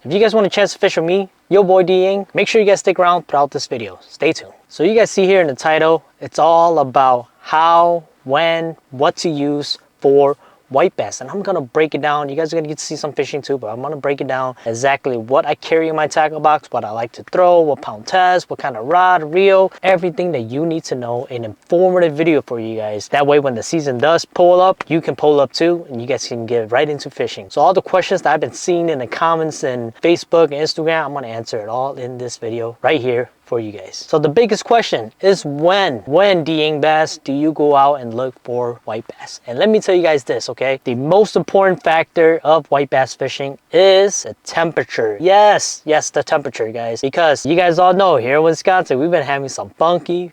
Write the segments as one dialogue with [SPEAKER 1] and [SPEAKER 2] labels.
[SPEAKER 1] If you guys want a chance to fish with me, your boy DYang, make sure you guys stick around throughout this video. Stay tuned. So you guys see here in the title, it's all about how, when, what to use for white bass, and I'm gonna break it down. You guys are gonna get to see some fishing too, but I'm gonna break it down exactly what I carry in my tackle box, what I like to throw, what pound test, what kind of rod, reel, everything that you need to know. An informative video for you guys. That way when the season does pull up, you can pull up too, and you guys can get right into fishing. So all the questions that I've been seeing in the comments and Facebook and Instagram, I'm gonna answer it all in this video right here for you guys. So the biggest question is when DYangBass do you go out and look for white bass? And let me tell you guys this, okay? The most important factor of white bass fishing is the temperature. Yes, the temperature, guys. Because you guys all know here in Wisconsin, we've been having some funky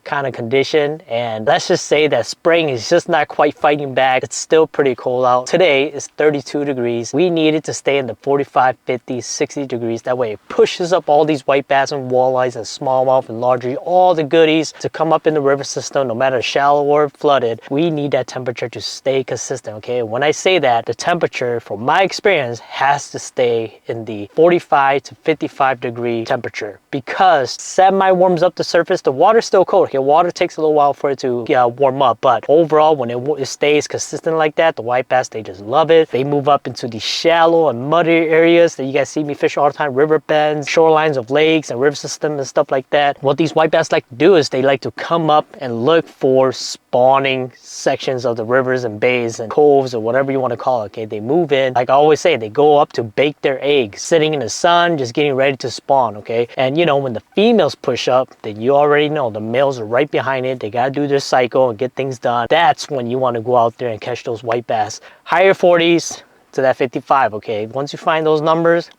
[SPEAKER 1] kind of condition, and let's just say that spring is just not quite fighting back. It's still pretty cold out. Today is 32 degrees. We need it to stay in the 45, 50, 60 degrees. That way it pushes up all these white bass and walleyes and smallmouth and largemouth, all the goodies to come up in the river system, no matter shallow or flooded. We need that temperature to stay consistent, okay? When I say that, the temperature, from my experience, has to stay in the 45 to 55 degree temperature, because semi warms up the surface. The water's still cold, okay? Water takes a little while for it to warm up, but overall, when it stays consistent like that, the white bass, they just love it. They move up into the shallow and muddy areas that you guys see me fish all the time, river bends, shorelines of lakes and river system and stuff like that. What these white bass like to do is they like to come up and look for spawning sections of the rivers and bays and coves or whatever you want to call it, okay? They move in, like I always say, they go up to bake their eggs, sitting in the sun, just getting ready to spawn, okay? And you know, when the females push up, then you already know the males are right behind it. They gotta do their cycle and get things done. That's when you want to go out there and catch those white bass. Higher 40s to that 55, okay? Once you find those numbers,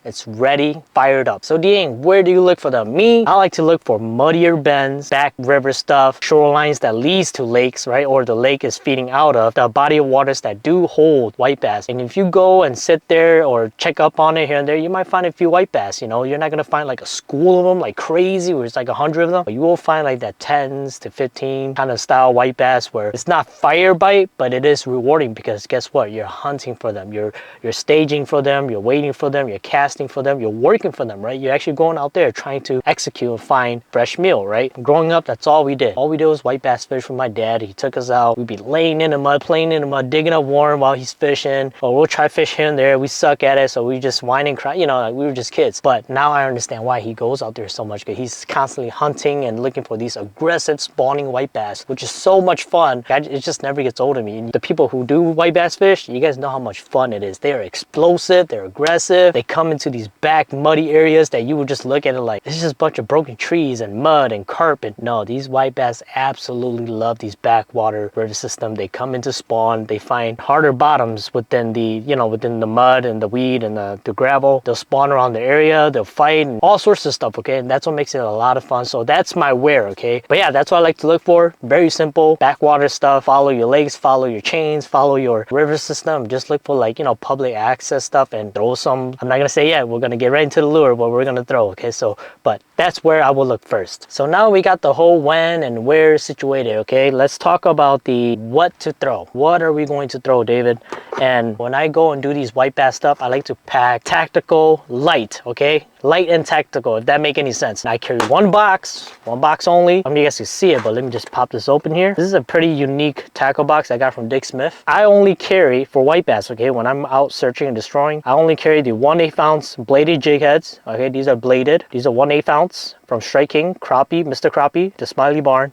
[SPEAKER 1] it's ready, fired up. So DYang, where do you look for them? Me, I like to look for muddier bends, back river stuff, shorelines that leads to lakes, right? Or the lake is feeding out of, the body of waters that do hold white bass. And if you go and sit there or check up on it here and there, you might find a few white bass, you know? You're not gonna find like a school of them like crazy where it's like 100 of them, but you will find like that 10s to 15 kind of style white bass where it's not fire bite, but it is rewarding, because guess what? You're hunting for them. You're staging for them, you're waiting for them, you're casting for them, you're working for them, right? You're actually going out there trying to execute and find fresh meal, right? Growing up, that's all we did. All we did was white bass fish with my dad. He took us out. We'd be laying in the mud, playing in the mud, digging up worm while he's fishing, or we'll try fish here and there. We suck at it, so we just whine and cry, you know, like we were just kids. But now I understand why he goes out there so much, because he's constantly hunting and looking for these aggressive spawning white bass, which is so much fun. It just never gets old to me. The people who do white bass fish, you guys know how much fun it is. They're explosive, they're aggressive, they come into these back muddy areas that you would just look at it like it's just a bunch of broken trees and mud and carpet. No, these white bass absolutely love these backwater river system. They come into spawn, they find harder bottoms within the, you know, within the mud and the weed and the gravel. They'll spawn around the area, they'll fight and all sorts of stuff, okay? And that's what makes it a lot of fun. So that's my where, okay? But yeah, that's what I like to look for. Very simple, backwater stuff. Follow your lakes, follow your chains, follow your river system. Just look for, like, you know, public access stuff and throw some. I'm not gonna say yet, we're gonna get right into the lure, what we're gonna throw, okay? So, but that's where I will look first. So now we got the whole when and where situated, okay? Let's talk about the what to throw. What are we going to throw, David? And when I go and do these white bass stuff, I like to pack tactical light, okay? Light and tactical, if that make any sense. I carry one box only. I mean, you guys can see it, but let me just pop this open here. This is a pretty unique tackle box I got from Dick Smith. I only carry, for white bass, okay, when I'm out searching and destroying, I only carry the 1/8 ounce bladed jig heads, okay? These are bladed. These are 1/8 ounce from Strike King, Crappie, Mr. Crappie, the Smiley Barn.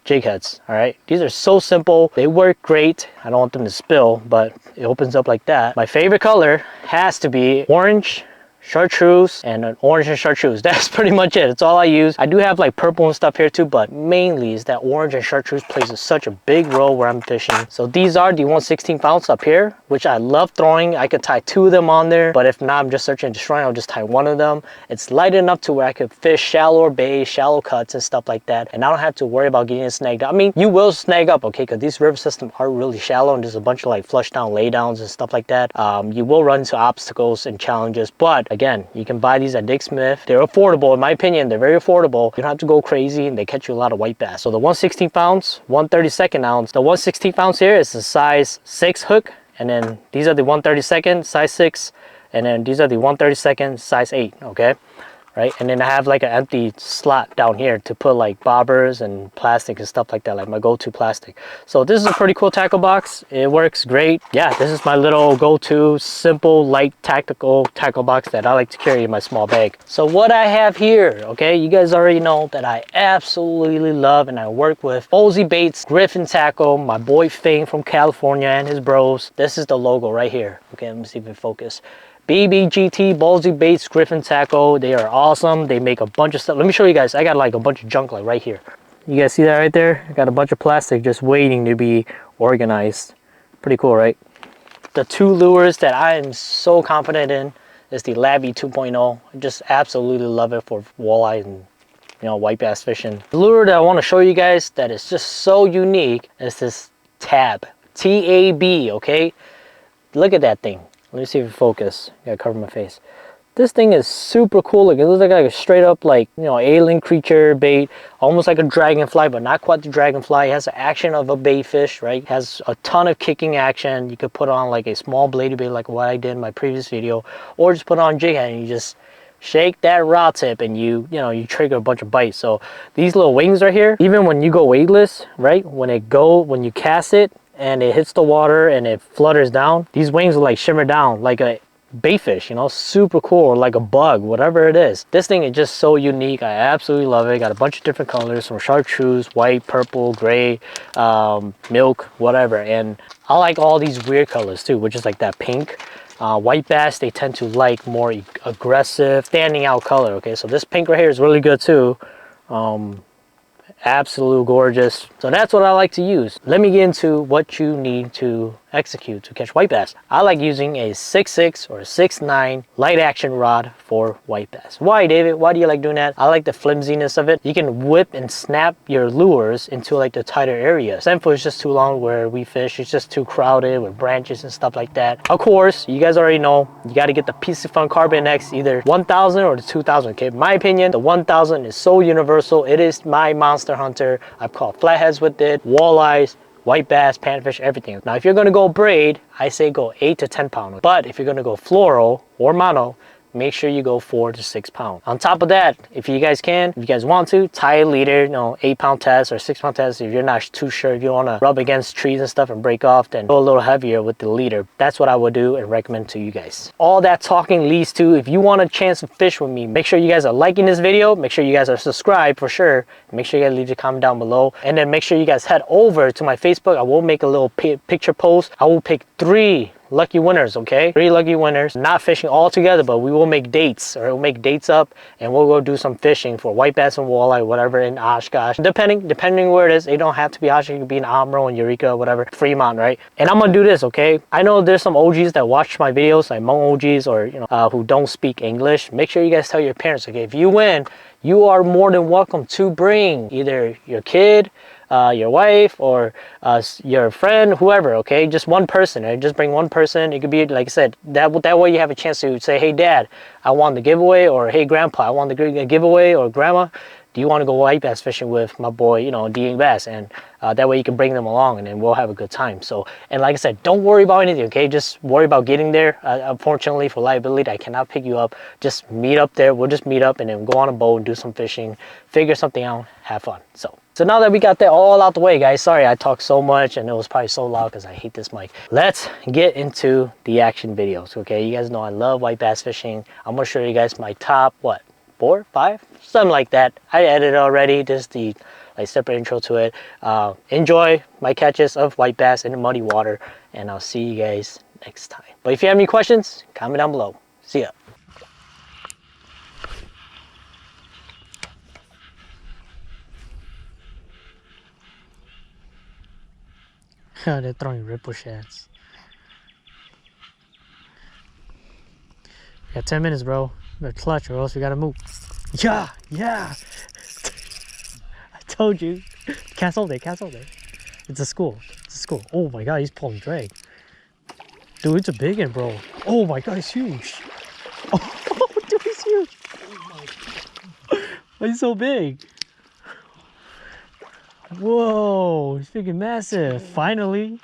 [SPEAKER 1] Jig heads, all right? These are so simple. They work great. I don't want them to spill, but it opens up like that. My favorite color has to be orange, chartreuse, and an orange and chartreuse. That's pretty much it. It's all I use. I do have like purple and stuff here too, but mainly is that orange and chartreuse plays such a big role where I'm fishing. So these are the 1/16 ounce up here, which I love throwing. I could tie 2 of them on there, but if not, I'm just searching and destroying, I'll just tie 1 of them. It's light enough to where I could fish shallower bays, shallow cuts and stuff like that, and I don't have to worry about getting it snagged up. I mean, you will snag up, okay, because these river systems are really shallow and there's a bunch of like flush down laydowns and stuff like that. You will run into obstacles and challenges, but again, you can buy these at Dick Smith. They're affordable, in my opinion. They're very affordable. You don't have to go crazy, and they catch you a lot of white bass. So the 1/16 ounce, 1/32 ounce. The 1/16 ounce here is the size 6 hook, and then these are the 1/32 size 6, and then these are the 1/32 size 8, okay? Right, and then I have like an empty slot down here to put like bobbers and plastic and stuff like that, like my go-to plastic. So this is a pretty cool tackle box. It works great. Yeah, this is my little go-to simple, light, tactical tackle box that I like to carry in my small bag. So what I have here, okay, you guys already know that I absolutely love and I work with Ballsy Baits Griffin tackle, my boy Fing from California and his bros. This is the logo right here. Okay, let me see if it focus. BBGT Ballsy Baits Griffin tackle. They are awesome. They make a bunch of stuff. Let me show you guys. I got like a bunch of junk like right here. You guys see that right there? I got a bunch of plastic just waiting to be organized. Pretty cool, right? The two lures that I am so confident in is the Labby 2.0. I just absolutely love it for walleye and, you know, white bass fishing. The lure that I want to show you guys that is just so unique is this Tab. T-A-B, okay? Look at that thing. Let me see if it focus. Gotta cover my face. This thing is super cool. Like, it looks like a straight up, like, you know, alien creature bait, almost like a dragonfly, but not quite the dragonfly. It has the action of a bait fish, right? It has a ton of kicking action. You could put on like a small bladed bait, like what I did in my previous video, or just put on jig head and you just shake that rod tip and you trigger a bunch of bites. So these little wings right here, even when you go weightless, right? When you cast it and it hits the water and it flutters down, these wings will like shimmer down like a bait fish, you know, super cool, or like a bug, whatever it is. This thing is just so unique. I absolutely love it. Got a bunch of different colors, from chartreuse, white, purple, gray, milk, whatever. And I like all these weird colors too, which is like that pink. White bass, they tend to like more aggressive, standing out color. Okay, so this pink right here is really good too. Absolute gorgeous. So that's what I like to use. Let me get into what you need to execute to catch white bass. I like using a 6.6 or 6.9 light action rod for white bass. Why, David? Why do you like doing that? I like the flimsiness of it. You can whip and snap your lures into like the tighter areas. 7 foot is just too long where we fish. It's just too crowded with branches and stuff like that. Of course, you guys already know you got to get the Piscifun Carbon X, either 1000 or the 2000. Okay, in my opinion, the 1000 is so universal. It is my monster hunter. I've caught flatheads with it, walleyes, white bass, panfish, everything. Now, if you're gonna go braid, I say go 8 to 10 pound. But if you're gonna go fluoro or mono, make sure you go 4 to 6 pound. On top of that, if you guys can, if you guys want to, tie a leader, you know, 8 pound test or 6 pound test. If you're not too sure, if you want to rub against trees and stuff and break off, then go a little heavier with the leader. That's what I would do and recommend to you guys. All that talking leads to, if you want a chance to fish with me, make sure you guys are liking this video, make sure you guys are subscribed for sure, make sure you guys leave a comment down below, and then make sure you guys head over to my Facebook. I will make a little picture post. I will pick 3 lucky winners, okay? 3 lucky winners. Not fishing all together, but we will make dates, or we'll make dates up and we'll go do some fishing for white bass and walleye, whatever, in Oshkosh. Depending where it is. It don't have to be Oshkosh. It could be in Amro and Eureka, whatever, Fremont, right? And I'm gonna do this, okay? I know there's some OGs that watch my videos, like Hmong OGs, or you know, who don't speak English. Make sure you guys tell your parents, okay? If you win, you are more than welcome to bring either your kid, your wife, or your friend, whoever, okay? Just one person, right? Just bring one person. It could be, like I said, that way you have a chance to say, hey dad, I won the giveaway, or hey grandpa, I won the giveaway, or grandma, do you want to go white bass fishing with my boy, you know, DYangBass? And that way you can bring them along and then we'll have a good time. So, and like I said, don't worry about anything, okay? Just worry about getting there. Unfortunately, for liability, I cannot pick you up. Just meet up there. We'll just meet up and then go on a boat and do some fishing, figure something out, have fun. So now that we got that all out the way, guys, sorry I talked so much and it was probably so loud because I hate this mic. Let's get into the action videos, okay? You guys know I love white bass fishing. I'm gonna show you guys my top, what, 4, 5, something like that. I edited already, just the like separate intro to it. Enjoy my catches of white bass in the muddy water, and I'll see you guys next time. But if you have any questions, comment down below. See ya. They're throwing ripple sheds. We got 10 minutes, bro. They're clutch, or else we gotta move. Yeah. I told you. Cancel it. It's a school. Oh my god, he's pulling drag. Dude, it's a big one, bro. Oh my god, he's huge. Oh, dude, he's huge. Oh my god. Why is he so big? Whoa, he's freaking massive. Finally.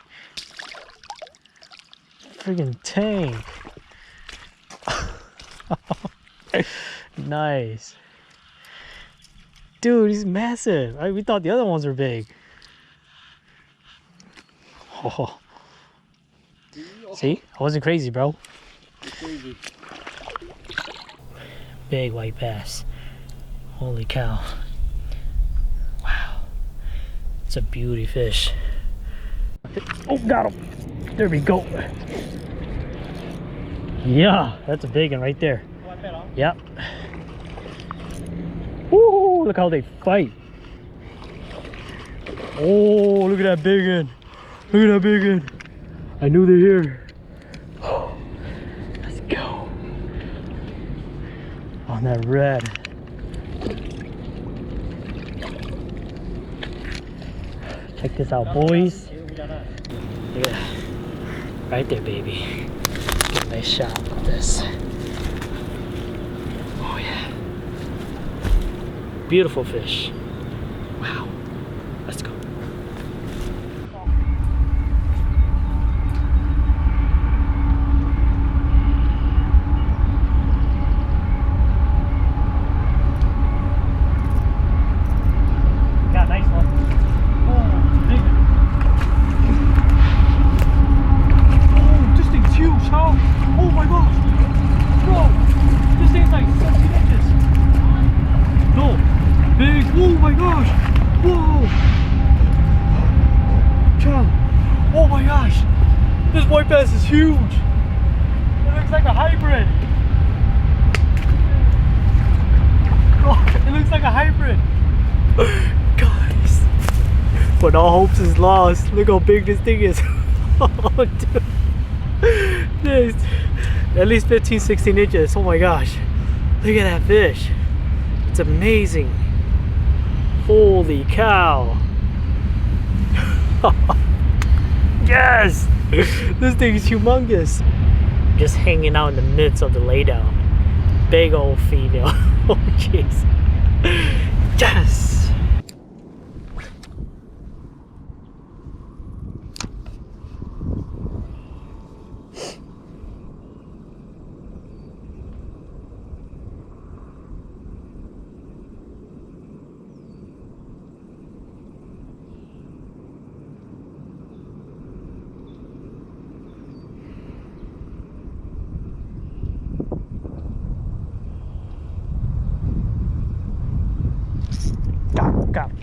[SPEAKER 1] Freaking tank. Nice. Dude, he's massive. We thought the other ones were big. Oh. See? I wasn't crazy, bro.
[SPEAKER 2] Crazy.
[SPEAKER 1] Big white bass. Holy cow. Wow. It's a beauty fish. Oh, got him. There we go. Yeah, that's a big one right there. Yep. Woo, look how they fight. Oh, look at that big one. Look at that big one. I knew they're here. Let's go. On that red. Check this out, boys. Yeah. Right there, baby. Get a nice shot of this. Oh yeah. Beautiful fish. Wow. Let's go. Got a nice one. Oh, big one. Oh, this thing's huge, huh? Oh my gosh. Bro, this thing's like 17 inches. No, big. Oh my gosh. Whoa. Chow. Oh my gosh. This white bass is huge. It looks like a hybrid. Oh, it looks like a hybrid. Guys. But all hopes is lost. Look how big this thing is. Oh, dude. This, at least 15, 16 inches. Oh my gosh. Look at that fish. It's amazing. Holy cow. Yes. This thing is humongous. Just hanging out in the midst of the laydown. Big old female. Oh jeez. Yes.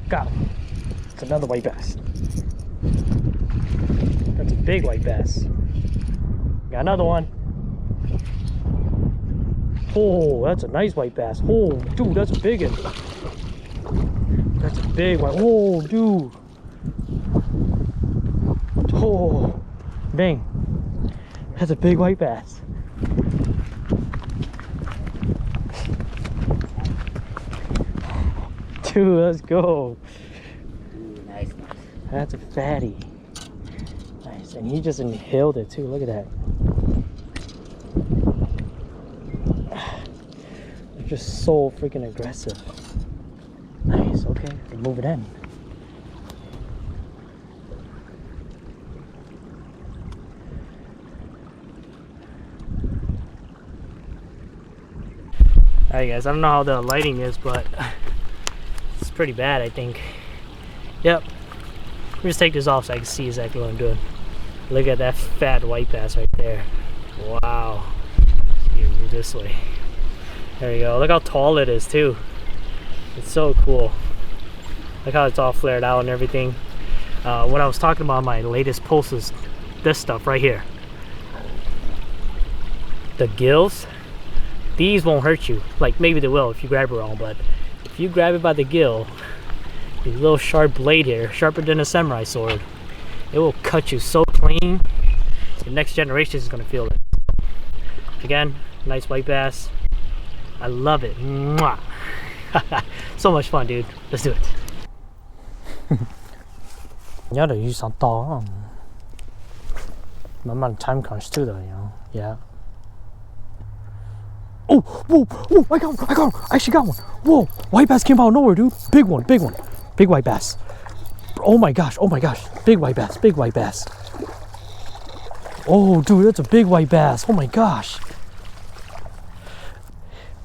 [SPEAKER 1] Got him. It's another white bass. That's a big white bass. Got another one. Oh, that's a nice white bass. Oh, dude, that's a big one. That's a big one. Oh, dude. Oh, dang. That's a big white bass. Dude, let's go.
[SPEAKER 2] Ooh, nice.
[SPEAKER 1] That's a fatty. Nice, and he just inhaled it too. Look at that. They're just so freaking aggressive. Nice, okay, move it in. Alright guys, I don't know how the lighting is, but it's pretty bad, I think. Yep. Let me just take this off so I can see exactly what I'm doing. Look at that fat white bass right there. Wow. You move this way. There you go. Look how tall it is too. It's so cool. Look how it's all flared out and everything. What I was talking about in my latest post is this stuff right here. The gills. These won't hurt you. Like maybe they will if you grab it wrong, but if you grab it by the gill, the little sharp blade here, sharper than a samurai sword, it will cut you so clean. The next generation is gonna feel it. Again, nice white bass. I love it. Mwah. So much fun, dude. Let's do it. 你要得遇上刀，慢慢 time crunch too, though, you know. Yeah. Oh, whoa, whoa! I got one! I actually got one! Whoa! White bass came out of nowhere, dude. Big one, big one, big white bass. Oh my gosh! Oh my gosh! Big white bass, big white bass. Oh, dude, that's a big white bass. Oh my gosh!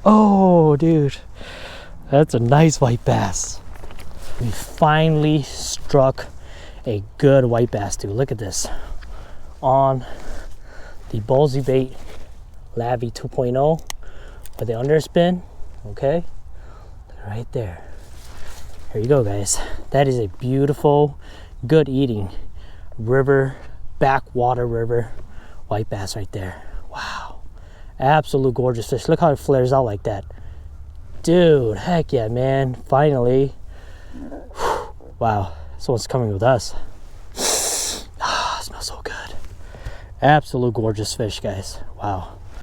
[SPEAKER 1] Oh, dude. That's a nice white bass. We finally struck a good white bass, dude. Look at this. On the Ballsy Bait Lavy 2.0 with the underspin. Okay. Right there. Here you go, guys. That is a beautiful, good eating river, backwater river white bass right there. Wow. Absolute gorgeous fish. Look how it flares out like that. Dude, heck yeah, man. Finally. Wow. This one's coming with us. Ah, smells so good. Absolute gorgeous fish, guys. Wow.